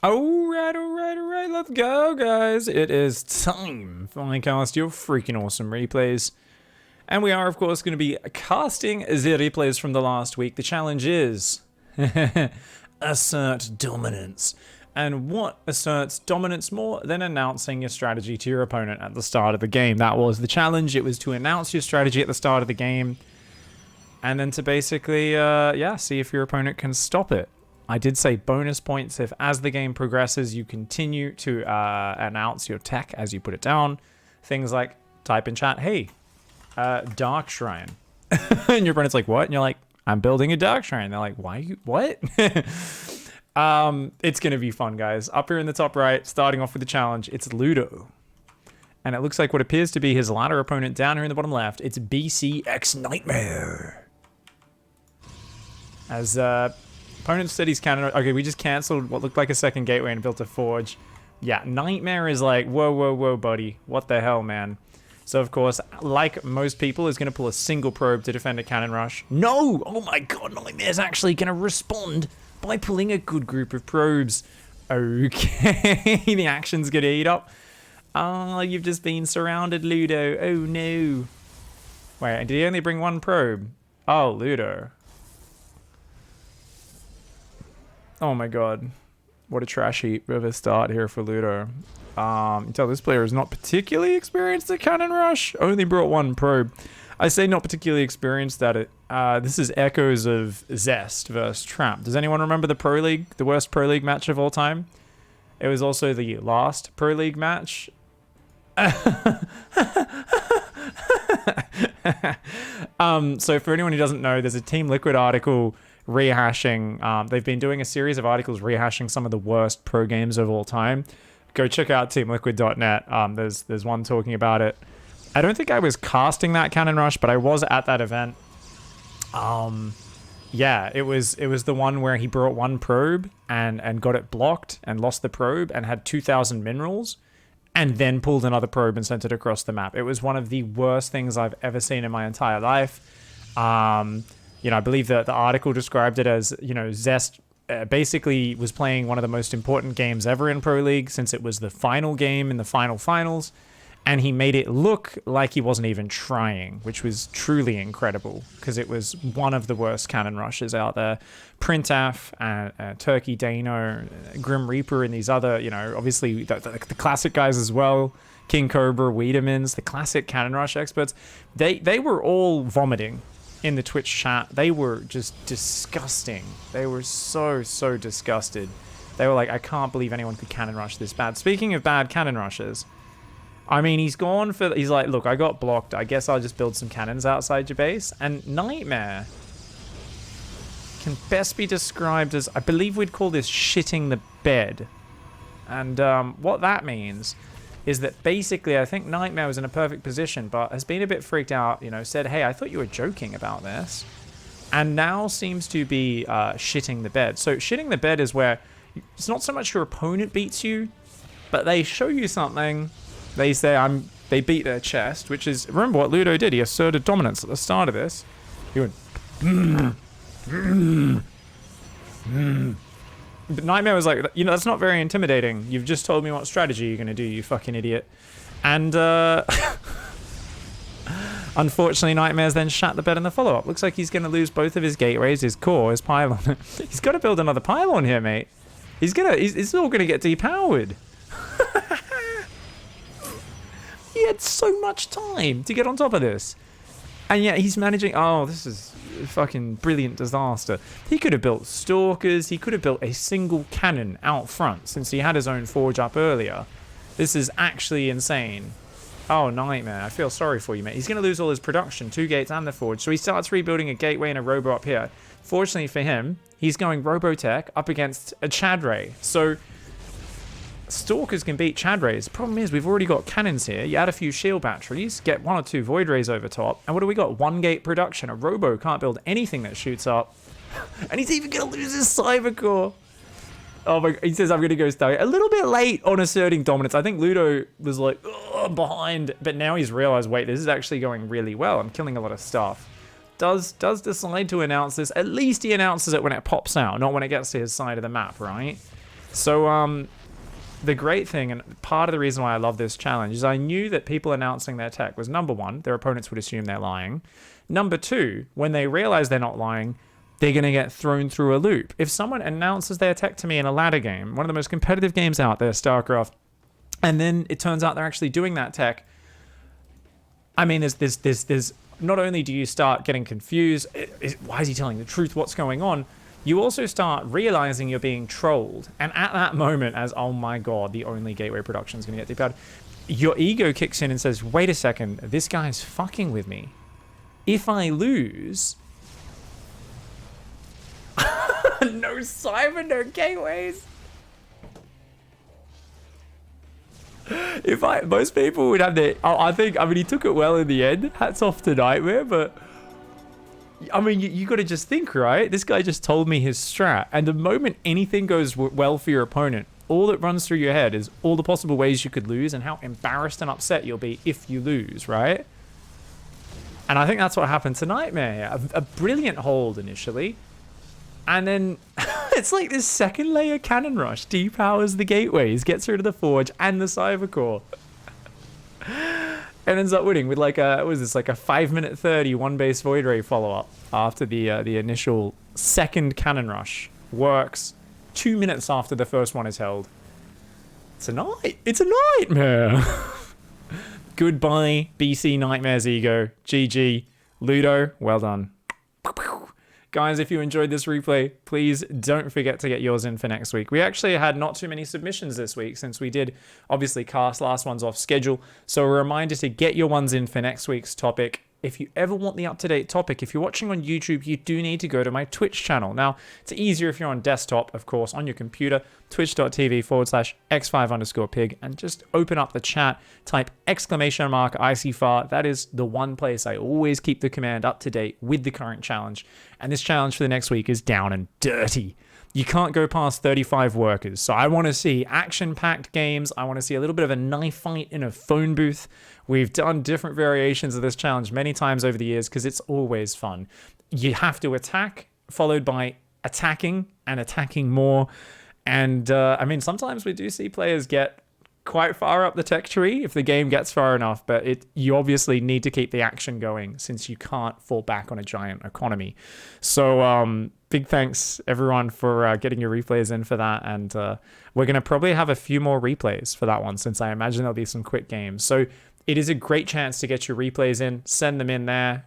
Alright, let's go, guys. It is time for my cast your freaking awesome replays. And we are, of course, going to be casting the replays from the last week. The challenge is Assert Dominance. And what asserts dominance more than announcing your strategy to your opponent at the start of the game? That was the challenge. It was to announce your strategy at the start of the game. And then to basically, see if your opponent can stop it. I did say bonus points if as the game progresses you continue to announce your tech as you put it down. Things like type in chat, hey, Dark Shrine. And your opponent's like, what? And you're like, I'm building a Dark Shrine. They're like, why you, what? It's going to be fun, guys. Up here in the top right, starting off with the challenge, it's Ludo. And it looks like what appears to be his ladder opponent down here in the bottom left. It's BCX Nightmare. As, opponent said he's cannon. Okay, we just cancelled what looked like a second gateway and built a forge. Yeah, Nightmare is like, whoa, buddy. What the hell, man? So, of course, like most people, is going to pull a single probe to defend a cannon rush. No! Oh my god, Nightmare's actually going to respond by pulling a good group of probes. Okay, the action's going to heat up. Oh, you've just been surrounded, Ludo. Oh, no. Wait, did he only bring one probe? Oh, Ludo. Oh my god. What a trash heap of a start here for Ludo. You can tell this player is not particularly experienced at Cannon Rush. Only brought one probe. I say not particularly experienced at it. This is echoes of Zest versus Trap. Does anyone remember the Pro League? The worst Pro League match of all time? It was also the last Pro League match. So for anyone who doesn't know, there's a Team Liquid article rehashing. They've been doing a series of articles rehashing some of the worst pro games of all time. Go check out teamliquid.net. There's one talking about it. I don't think I was casting that Cannon Rush, but I was at that event. Yeah, it was the one where he brought one probe and got it blocked and lost the probe and had 2,000 minerals and then pulled another probe and sent it across the map. It was one of the worst things I've ever seen in my entire life. You know, I believe that the article described it as, you know, Zest basically was playing one of the most important games ever in Pro League since it was the final game in the finals. And he made it look like he wasn't even trying, which was truly incredible because it was one of the worst cannon rushes out there. Printaf, Turkey Dano, Grim Reaper, and these other, you know, obviously the classic guys as well. King Cobra, Wiedemans, the classic cannon rush experts. They were all vomiting in the Twitch chat. They were just disgusting. They were so disgusted. They were like, I can't believe anyone could cannon rush this bad. Speaking of bad cannon rushes, I mean, he's like, look, I got blocked. I guess I'll just build some cannons outside your base. And Nightmare can best be described as, I believe we'd call this shitting the bed. And what that means is that basically I think Nightmare was in a perfect position, but has been a bit freaked out, you know, said, hey, I thought you were joking about this. And now seems to be shitting the bed. So shitting the bed is where it's not so much your opponent beats you, but they show you something. They say they beat their chest, which is, remember what Ludo did. He asserted dominance at the start of this. He went, But Nightmare was like, you know, that's not very intimidating. You've just told me what strategy you're going to do, you fucking idiot. And, unfortunately, Nightmare's then shat the bed in the follow-up. Looks like he's going to lose both of his gateways, his core, his pylon. He's got to build another pylon here, mate. He's all going to get depowered. He had so much time to get on top of this. And yet he's managing... Oh, this is a fucking brilliant disaster. He could have built stalkers. He could have built a single cannon out front since he had his own forge up earlier. This is actually insane. Oh, Nightmare. I feel sorry for you, mate. He's going to lose all his production, 2 gates and the forge. So he starts rebuilding a gateway and a robo up here. Fortunately for him, he's going Robotech up against a Chadray. So... Stalkers can beat Chad Rays. The problem is we've already got cannons here. You add a few shield batteries, get 1 or 2 Void Rays over top, and what do we got? 1 gate production. A Robo can't build anything that shoots up. And he's even going to lose his Cyber Core. Oh my, he says I'm going to go Stallion. A little bit late on asserting dominance. I think Ludo was like, behind, but now he's realized, wait, this is actually going really well. I'm killing a lot of stuff. Does decide to announce this. At least he announces it when it pops out, not when it gets to his side of the map, right? So, the great thing, and part of the reason why I love this challenge, is I knew that people announcing their tech was, number one, their opponents would assume they're lying. Number two, when they realize they're not lying, they're going to get thrown through a loop. If someone announces their tech to me in a ladder game, one of the most competitive games out there, StarCraft, and then it turns out they're actually doing that tech, I mean, there's not only do you start getting confused, why is he telling the truth? What's going on? You also start realizing you're being trolled. And at that moment, as, oh my God, the only Gateway production is going to get deep out, your ego kicks in and says, wait a second, this guy's fucking with me. If I lose... no Cypher, no Gateways. Most people would have their... I mean, he took it well in the end. Hats off to Nightmare, but... I mean, you got to just think, right? This guy just told me his strat. And the moment anything goes well for your opponent, all that runs through your head is all the possible ways you could lose and how embarrassed and upset you'll be if you lose, right? And I think that's what happened to Nightmare. A brilliant hold initially. And then it's like this second layer cannon rush depowers the gateways, gets rid of the forge and the cyber core. And ends up winning with like a, what was this, like a 5-minute 30 one-base Void Ray follow-up after the initial second cannon rush. Works 2 minutes after the first one is held. It's a nightmare. Goodbye, BC Nightmare's ego. GG. Ludo, well done. Guys, if you enjoyed this replay, please don't forget to get yours in for next week. We actually had not too many submissions this week since we did obviously cast last ones off schedule. So a reminder to get your ones in for next week's topic. If you ever want the up-to-date topic, if you're watching on YouTube, you do need to go to my Twitch channel. Now, it's easier if you're on desktop, of course, on your computer, twitch.tv/x5_pig, and just open up the chat, type !ICYFAR. That is the one place I always keep the command up to date with the current challenge. And this challenge for the next week is down and dirty. You can't go past 35 workers. So I want to see action-packed games. I want to see a little bit of a knife fight in a phone booth. We've done different variations of this challenge many times over the years because it's always fun. You have to attack, followed by attacking and attacking more. And I mean, sometimes we do see players get quite far up the tech tree if the game gets far enough, but you obviously need to keep the action going since you can't fall back on a giant economy. So big thanks everyone for getting your replays in for that, and we're going to probably have a few more replays for that one since I imagine there'll be some quick games. So it is a great chance to get your replays in. Send them in there.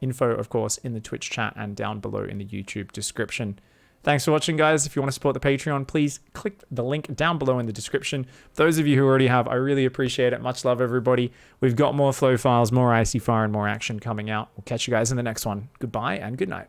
Info, of course, in the Twitch chat and down below in the YouTube description. Thanks for watching, guys. If you want to support the Patreon, please click the link down below in the description. Those of you who already have, I really appreciate it. Much love, everybody. We've got more flow files, more ICYFAR, and more action coming out. We'll catch you guys in the next one. Goodbye and good night.